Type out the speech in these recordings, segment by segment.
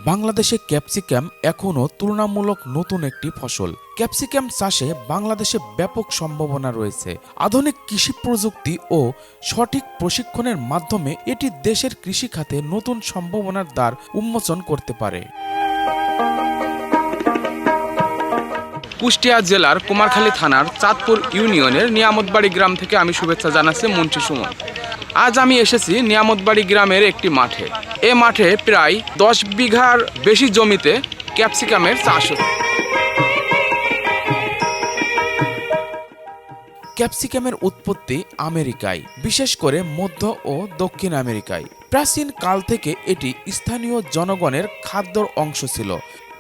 বাংলাদেশে ক্যাপসিকাম এখনও তুলনামূলক নতুন একটি ফসল। ক্যাপসিকাম চাষে বাংলাদেশে ব্যাপক সম্ভাবনা রয়েছে। আধুনিক কৃষি প্রযুক্তি ও সঠিক প্রশিক্ষণের মাধ্যমে এটি দেশের কৃষিখাতে নতুন সম্ভাবনার দ্বার উন্মোচন করতে পারে। কুষ্টিয়া জেলার কুমারখালী থানার চাঁদপুর ইউনিয়নের নিয়ামতবাড়ি গ্রাম থেকে আমি শুভেচ্ছা জানাচ্ছি মন্ত্রী সুমন। আজ আমি এসেছি নিয়ামতবাড়ি গ্রামের একটি মাঠে। এ মাঠে প্রায় 10 বিঘার বেশি জমিতে ক্যাপসিকামের চাষ হচ্ছে। ক্যাপসিকামের উৎপত্তি আমেরিকায়, বিশেষ করে মধ্য ও দক্ষিণ আমেরিকায়। প্রাচীন কাল থেকে এটি স্থানীয় জনগণের খাদ্যর অংশ ছিল।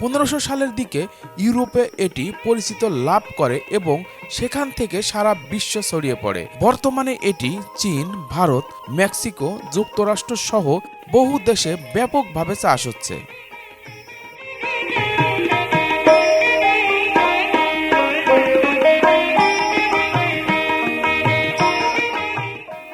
1500 সালের দিকে ইউরোপে এটি পরিচিতি লাভ করে এবং সেখান থেকে সারা বিশ্ব ছড়িয়ে পড়ে। বর্তমানে এটি চীন, ভারত, মেক্সিকো, যুক্তরাষ্ট্র সহ বহু দেশে ব্যাপকভাবে চাষ হচ্ছে।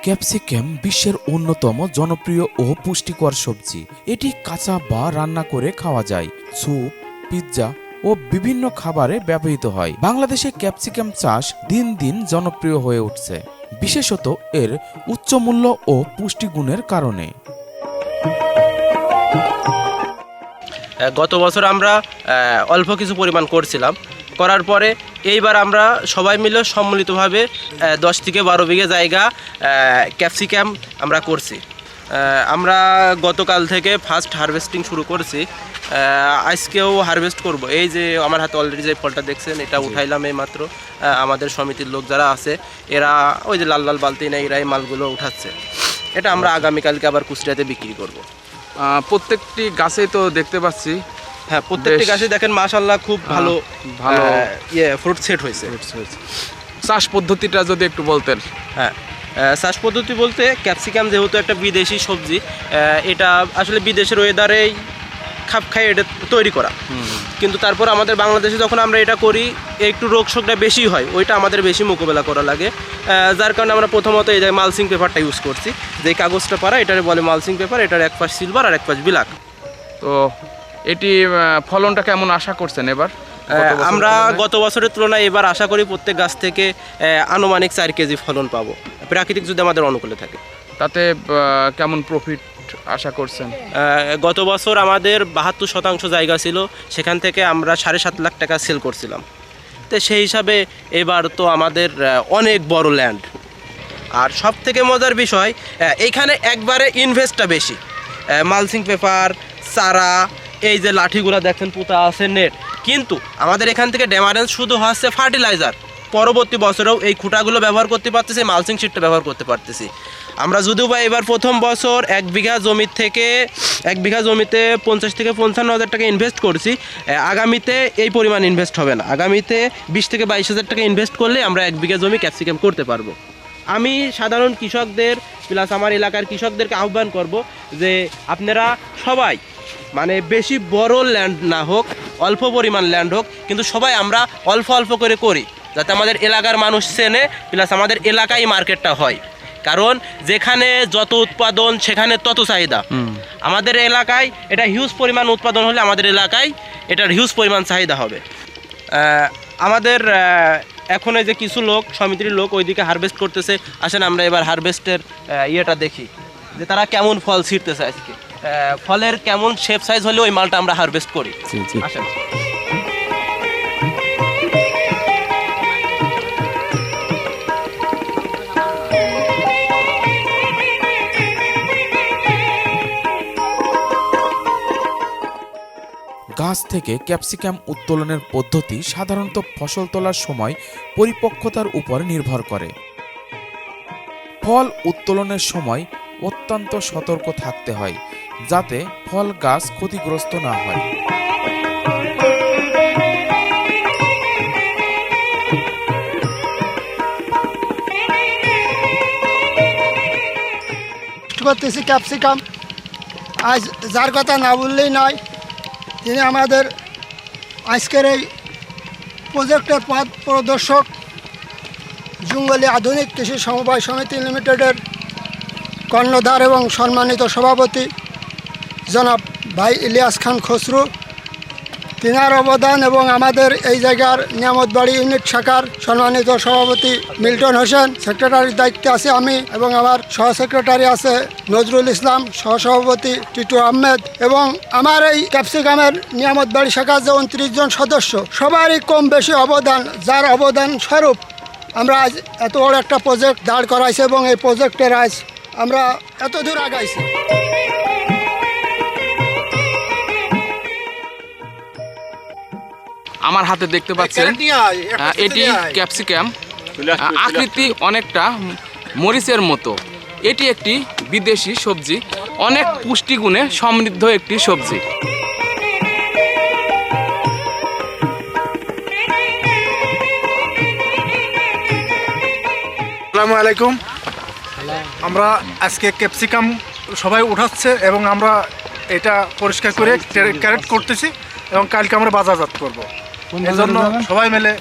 ক্যাপসিকাম বিশ্বের অন্যতম জনপ্রিয় ও পুষ্টিকর সবজি। এটি কাঁচা বা রান্না করে খাওয়া যায়। স্যুপ, পিৎজা ও বিভিন্ন খাবারে ব্যবহৃত হয়। বাংলাদেশে ক্যাপসিকাম চাষ দিন দিন জনপ্রিয় হয়ে উঠছে, বিশেষত এর উচ্চ মূল্য ও পুষ্টিগুণের কারণে। গত বছর আমরা অল্প কিছু পরিমাণ করছিলাম, করার পরে এইবার আমরা সবাই মিলে সম্মিলিতভাবে 10 থেকে 12 বিঘা জায়গা ক্যাপসিকাম আমরা করছি। আমরা গতকাল থেকে ফার্স্ট হারভেস্টিং শুরু করছি। আজকেও হারভেস্ট করব। এই যে আমার হাতে অলরেডি যে ফলটা দেখছেন, এটা উঠাইলাম এই মাত্র। আমাদের সমিতির লোক যারা আছে এরা ওই যে লাল লাল বালতি নেই, এরা এই মালগুলো উঠাচ্ছে। এটা আমরা আগামীকালকে আবার কুষ্টিয়াতে বিক্রি করব। প্রত্যেকটি গাছেই তো দেখতে পাচ্ছি, হ্যাঁ প্রত্যেকটি গাছে দেখেন মাশাআল্লাহ খুব ভালো ভালো ফ্রুট সেট হয়েছে। চাষ পদ্ধতিটা যদি একটু বলতেন। হ্যাঁ, চাষ পদ্ধতি বলতে ক্যাপসিকাম যেহেতু একটা বিদেশি সবজি, এটা আসলে বিদেশের ওয়েদারেই খাপ খায় এটা তৈরি করা। কিন্তু তারপর আমাদের বাংলাদেশে যখন আমরা এটা করি একটু রোগ শোকটা বেশি হয়, ওইটা আমাদের বেশি মোকাবেলা করা লাগে। যার কারণে আমরা প্রথমত এই যে মালসিং পেপারটা ইউজ করছি। যে কাগজটা পারা এটারে বলে মালসিং পেপার। এটার এক পাশ সিলভার আর এক পাশ ব্ল্যাক। তো এটি ফলনটা কেমন আশা করছেন এবার? আমরা গত বছরের তুলনায় এবার আশা করি প্রত্যেক গাছ থেকে আনুমানিক 4 কেজি ফলন পাবো, প্রাকৃতিক যদি আমাদের অনুকূলে থাকে। তাতে কেমন প্রফিট আশা করছেন? গত বছর আমাদের 72% জায়গা ছিল, সেখান থেকে আমরা 7.5 লাখ টাকা সেল করছিলাম। তো সেই হিসাবে এবার তো আমাদের অনেক বড় ল্যান্ড। আর সব থেকে মজার বিষয়, এইখানে একবারে ইনভেস্টটা বেশি। মালসিং পেপার, চারা, এই যে লাঠিগুলো দেখেন পুঁতা আছে, নেট। কিন্তু আমাদের এখান থেকে ড্যামারেন্স শুধু হচ্ছে ফার্টিলাইজার। পরবর্তী বছরেও এই খুঁটাগুলো ব্যবহার করতে পারতেছি, মালসিং শিটটা ব্যবহার করতে পারতেছি। আমরা যদিও বা এবার প্রথম বছর 1 বিঘা জমিতে 50 থেকে 55 হাজার টাকা ইনভেস্ট করছি। আগামীতে এই পরিমাণ ইনভেস্ট হবে না। আগামীতে 20 থেকে 22 হাজার টাকা ইনভেস্ট করলে আমরা 1 বিঘা জমি ক্যাপসিকাম করতে পারবো। আমি সাধারণ কৃষকদের প্লাস আমার এলাকার কৃষকদেরকে আহ্বান করব যে আপনারা সবাই, মানে বেশি বড় ল্যান্ড না হোক, অল্প পরিমাণ ল্যান্ড হোক, কিন্তু সবাই আমরা অল্প অল্প করে করি, যাতে আমাদের এলাকার মানুষ চেনে প্লাস আমাদের এলাকায় মার্কেটটা হয়। কারণ যেখানে যত উৎপাদন সেখানে তত চাহিদা। আমাদের এলাকায় এটা হিউজ পরিমাণ উৎপাদন হলে আমাদের এলাকায় এটার হিউজ পরিমাণ চাহিদা হবে। আমাদের এখন এই যে কিছু লোক, সমিতির লোক ওইদিকে হারভেস্ট করতেছে। আসেন আমরা এবার হারভেস্টের ইয়েটা দেখি যে তারা কেমন ফল ছিঁড়তেছে। আজকে ফলের কেমন শেপ সাইজ হলে ওই মালটা আমরা হারভেস্ট করি। আসেন। গাছ থেকে ক্যাপসিকাম উত্তোলনের পদ্ধতি সাধারণত ফসল তোলার সময় পরিপক্কতার উপর নির্ভর করে। ফল উত্তোলনের সময় অত্যন্ত সতর্ক থাকতে হয় যাতে ফল গাছ ক্ষতিগ্রস্ত না হয়। করতেছি ক্যাপসিকাম। আজ যার কথা না বললেই নয়, তিনি আমাদের আজকের এই প্রজেক্টের পথ প্রদর্শক, জঙ্গলি আধুনিক কৃষি সমবায় সমিতি লিমিটেডের কর্ণধার এবং সম্মানিত সভাপতি জনাব ভাই ইলিয়াস খান খসরু, তিনার অবদান এবং আমাদের এই জায়গার নিয়ামতবাড়ি ইউনিট শাখার সম্মানিত সভাপতি মিল্টন হোসেন, সেক্রেটারির দায়িত্বে আছি আমি এবং আমার সহ সেক্রেটারি আছে নজরুল ইসলাম, সহসভাপতি টিটু আহমেদ এবং আমার এই ক্যাপসিকামের নিয়ামতবাড়ি শাখার যে 29 জন সদস্য সবারই কম বেশি অবদান, যার অবদান স্বরূপ আমরা আজ এত বড় একটা প্রজেক্ট দাঁড় করাইছি এবং এই প্রজেক্টের আজ আমরা এত দূর আগাইছি। আমার হাতে দেখতে পাচ্ছেন এটি ক্যাপসিকাম, আকৃতি অনেকটা মরিচের মতো। এটি একটি বিদেশি সবজি, অনেক পুষ্টিগুণে সমৃদ্ধ একটি সবজি। আসসালামু আলাইকুম। আমরা আজকে ক্যাপসিকাম সবাই উঠাচ্ছে এবং আমরা এটা পরিষ্কার করে ক্যারেট করতেছি এবং কালকে আমরা বাজারজাত করব। এই জন্য সবাই মিলে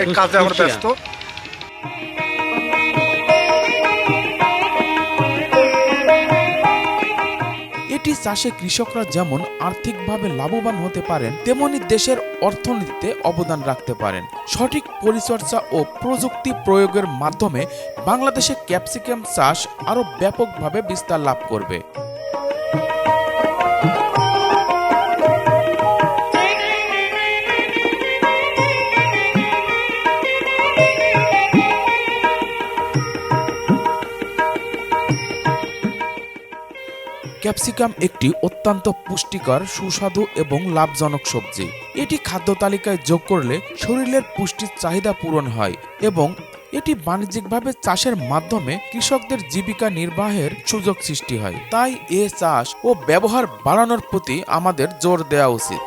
এই কাজে আমরা ব্যস্ত। এটি চাষে কৃষকরা যেমন আর্থিকভাবে লাভবান হতে পারেন, তেমনি দেশের অর্থনীতিতে অবদান রাখতে পারেন। সঠিক পরিচর্যা ও প্রযুক্তি প্রয়োগের মাধ্যমে বাংলাদেশে ক্যাপসিকাম চাষ আরও ব্যাপকভাবে বিস্তার লাভ করবে। ক্যাপসিকাম একটি অত্যন্ত পুষ্টিকর, সুস্বাদু এবং লাভজনক সবজি। এটি খাদ্য তালিকায় যোগ করলে শরীরের পুষ্টির চাহিদা পূরণ হয় এবং এটি বাণিজ্যিকভাবে চাষের মাধ্যমে কৃষকদের জীবিকা নির্বাহের সুযোগ সৃষ্টি হয়। তাই এ চাষ ও ব্যবহার বাড়ানোর প্রতি আমাদের জোর দেওয়া উচিত।